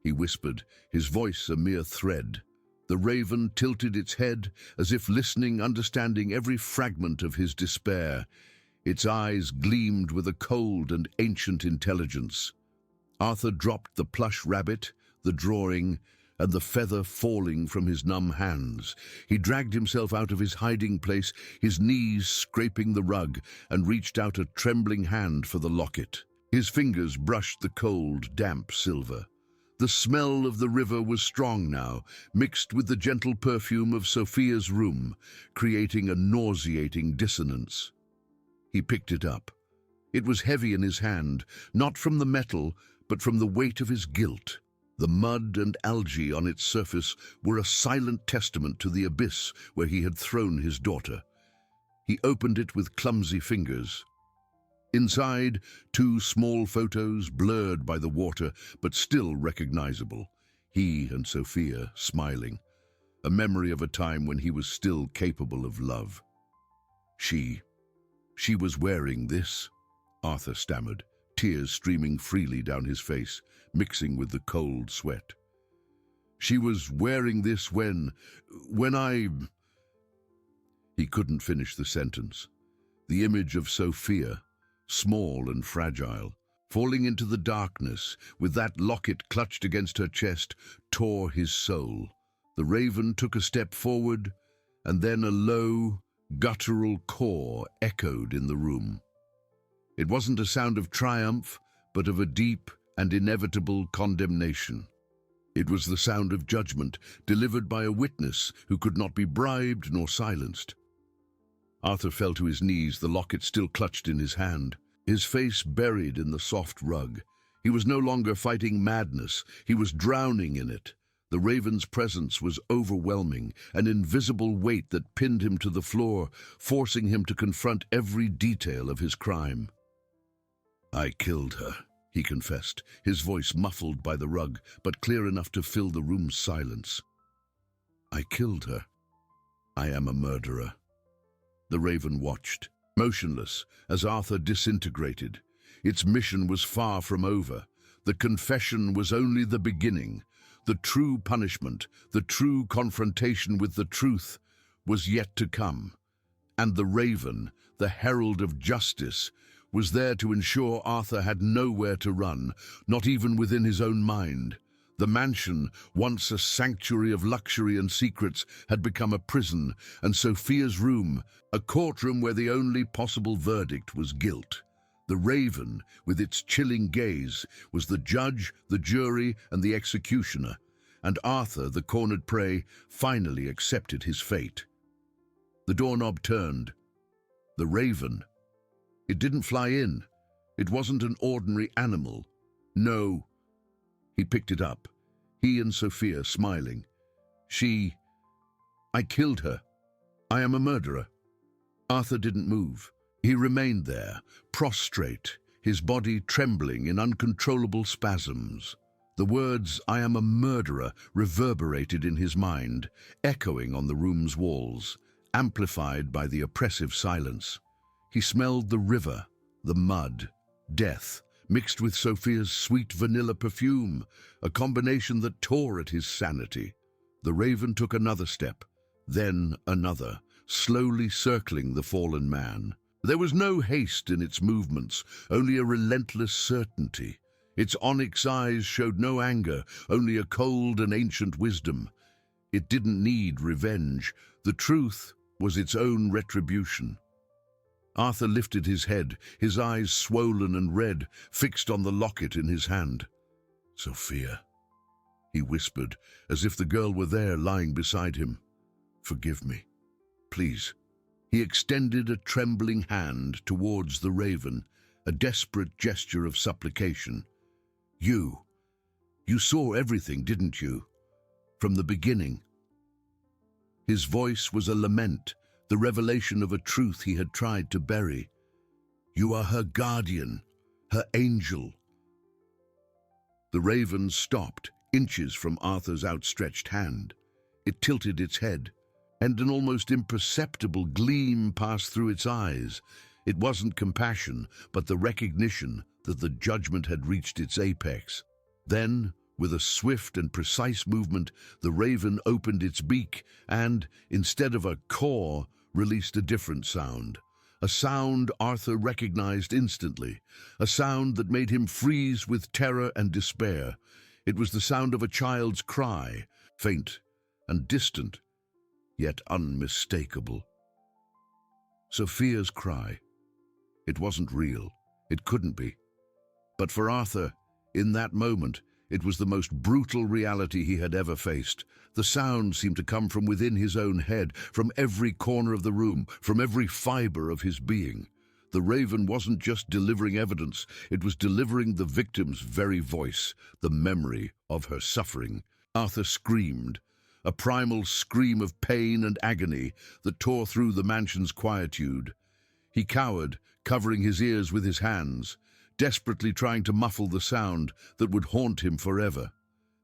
he whispered, his voice a mere thread. The Raven tilted its head, as if listening, understanding every fragment of his despair. Its eyes gleamed with a cold and ancient intelligence. Arthur dropped the plush rabbit, the drawing, and the feather falling from his numb hands. He dragged himself out of his hiding place, his knees scraping the rug, and reached out a trembling hand for the locket. His fingers brushed the cold, damp silver. The smell of the river was strong now, mixed with the gentle perfume of Sophia's room, creating a nauseating dissonance. He picked it up. It was heavy in his hand, not from the metal, but from the weight of his guilt. The mud and algae on its surface were a silent testament to the abyss where he had thrown his daughter. He opened it with clumsy fingers. Inside, two small photos, blurred by the water, but still recognizable. He and Sophia, smiling. A memory of a time when he was still capable of love. She was wearing this, Arthur stammered, tears streaming freely down his face, mixing with the cold sweat. She was wearing this when I... He couldn't finish the sentence. The image of Sophia, small and fragile, falling into the darkness, with that locket clutched against her chest, tore his soul. The raven took a step forward, and then a low, guttural caw echoed in the room. It wasn't a sound of triumph, but of a deep and inevitable condemnation. It was the sound of judgment, delivered by a witness who could not be bribed nor silenced. Arthur fell to his knees, the locket still clutched in his hand, his face buried in the soft rug. He was no longer fighting madness, he was drowning in it. The raven's presence was overwhelming, an invisible weight that pinned him to the floor, forcing him to confront every detail of his crime. "I killed her," he confessed, his voice muffled by the rug, but clear enough to fill the room's silence. "I killed her. I am a murderer." The raven watched, motionless, as Arthur disintegrated. Its mission was far from over. The confession was only the beginning. The true punishment, the true confrontation with the truth, was yet to come. And the raven, the herald of justice, was there to ensure Arthur had nowhere to run, not even within his own mind. The mansion, once a sanctuary of luxury and secrets, had become a prison, and Sophia's room, a courtroom where the only possible verdict was guilt. The raven, with its chilling gaze, was the judge, the jury, and the executioner, and Arthur, the cornered prey, finally accepted his fate. The doorknob turned. The raven. It didn't fly in. It wasn't an ordinary animal. No. He picked it up, he and Sophia smiling. "I killed her. I am a murderer." Arthur didn't move. He remained there, prostrate, his body trembling in uncontrollable spasms. The words, "I am a murderer," reverberated in his mind, echoing on the room's walls, amplified by the oppressive silence. He smelled the river, the mud, death, mixed with Sophia's sweet vanilla perfume, a combination that tore at his sanity. The raven took another step, then another, slowly circling the fallen man. There was no haste in its movements, only a relentless certainty. Its onyx eyes showed no anger, only a cold and ancient wisdom. It didn't need revenge. The truth was its own retribution. Arthur lifted his head, his eyes swollen and red, fixed on the locket in his hand. "Sophia," he whispered, as if the girl were there lying beside him. "Forgive me. Please." He extended a trembling hand towards the raven, a desperate gesture of supplication. You saw everything, didn't you? From the beginning." His voice was a lament, the revelation of a truth he had tried to bury. "You are her guardian, her angel." The raven stopped, inches from Arthur's outstretched hand. It tilted its head, and an almost imperceptible gleam passed through its eyes. It wasn't compassion, but the recognition that the judgment had reached its apex. Then, with a swift and precise movement, the raven opened its beak and, instead of a caw, released a different sound. A sound Arthur recognized instantly, a sound that made him freeze with terror and despair. It was the sound of a child's cry, faint and distant, yet unmistakable. Sophia's cry. It wasn't real. It couldn't be. But for Arthur, in that moment, it was the most brutal reality he had ever faced. The sound seemed to come from within his own head, from every corner of the room, from every fiber of his being. The raven wasn't just delivering evidence, it was delivering the victim's very voice, the memory of her suffering. Arthur screamed, a primal scream of pain and agony that tore through the mansion's quietude. He cowered, covering his ears with his hands, desperately trying to muffle the sound that would haunt him forever.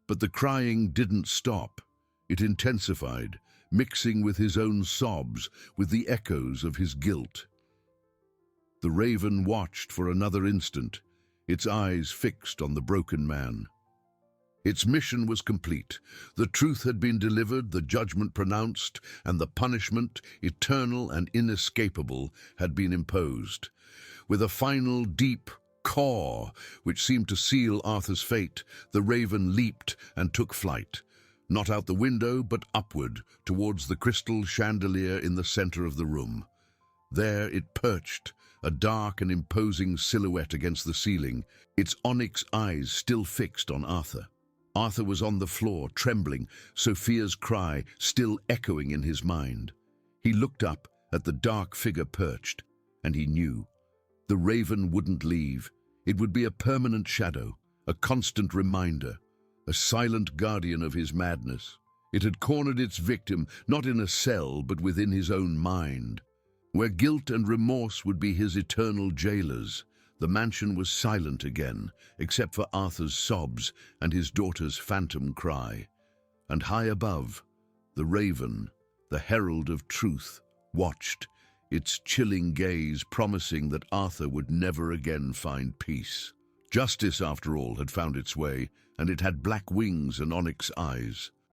But the crying didn't stop. It intensified, mixing with his own sobs, with the echoes of his guilt. The raven watched for another instant, its eyes fixed on the broken man. Its mission was complete. The truth had been delivered, the judgment pronounced, and the punishment, eternal and inescapable, had been imposed. With a final deep caw, which seemed to seal Arthur's fate, the raven leaped and took flight, not out the window, but upward, towards the crystal chandelier in the center of the room. There it perched, a dark and imposing silhouette against the ceiling, its onyx eyes still fixed on Arthur. Arthur was on the floor, trembling, Sophia's cry still echoing in his mind. He looked up at the dark figure perched, and he knew. The raven wouldn't leave. It would be a permanent shadow, a constant reminder, a silent guardian of his madness. It had cornered its victim, not in a cell, but within his own mind, where guilt and remorse would be his eternal jailers. The mansion was silent again, except for Arthur's sobs and his daughter's phantom cry. And high above, the raven, the herald of truth, watched, its chilling gaze promising that Arthur would never again find peace. Justice, after all, had found its way, and it had black wings and onyx eyes.